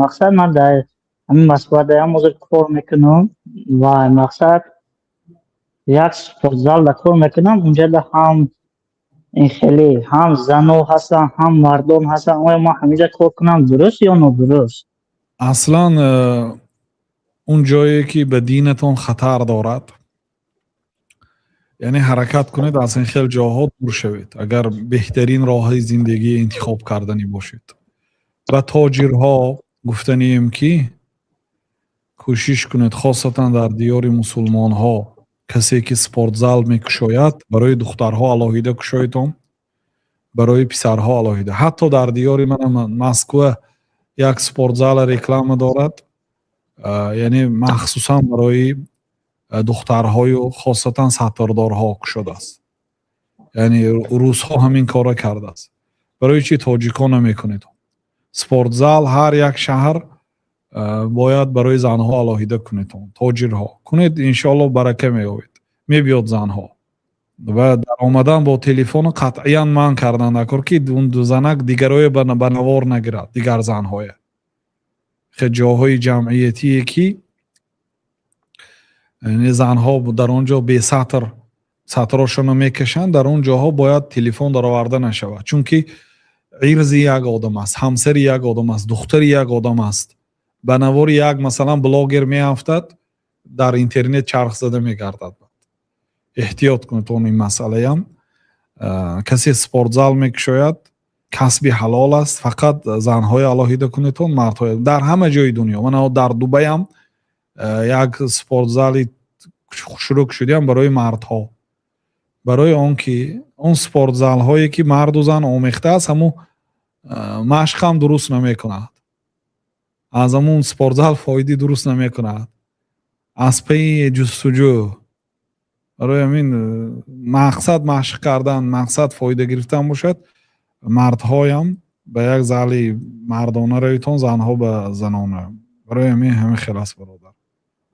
مقصد من در همین مسئله هم موضوع کار میکنم و مقصد یک سپورتزال در کار میکنم اونجا در هم این خیلی هم زنو هستن هم مردم هستن آیا ما همیشه کار کنم درست یا نادرست؟ اصلا اون جایی که به دینتون خطر دارد یعنی حرکت کنید از این خیلی جاها دور شوید اگر بهترین راه زندگی انتخاب کردنی باشید. و تاجرها گفتنیم که کوشش کنید خاصتا در دیار مسلمان ها کسی که سپورتزال میکشاید برای دخترها علاهیده کشایتون برای پسرها علاهیده. حتی در دیار من مسکو یک سپورتزال رکلام دارد یعنی مخصوصا برای دخترهای و خاصتا سطردارها کشاده است. یعنی روس‌ها همین کارا کرده است. برای چی تاجیکان نمیکنید؟ سپورتزال هر یک شهر باید برای زنها علاهیده کنید. تاجرها کنید انشالله برکه می‌یابید. می‌بیاد زنها. و در آمدن با تلفن قطعاً من کردن نکار که اون دو زنک دیگرای به نوار نگیرد دیگر زنهای. خیلی جاهای جمعیتی که یعنی زنها در اونجا به سطراشون میکشن در اون جاها باید تلفن در آورده نشود چون که عرض یک آدم است، همسر یک آدم است، دختر یک آدم است. به نوار یک مثلا بلاگر میافتد در اینترنت چرخ زده میگردد. احتیاط کنید اون این مسئله هم کسی سپورتزال میکشاید کسب حلال است فقط زنهای علاهیده کنید مردهای در همه جای دنیا. من در دبی هم یک سپورتزال شروع شدیم برای مردها برای آن که اون سپورتزال هایی که مرد و زن آمیخته است همون مشق هم درست نمی کند از همون سپورتزال فایده درست نمی کند از پی جستجو برای همین مقصد مشق کردن مقصد فایده گرفتن باشد مردهای هم به یک زالی مردانه رویتون زنها به زنانه برای همین همه خلاص برادر.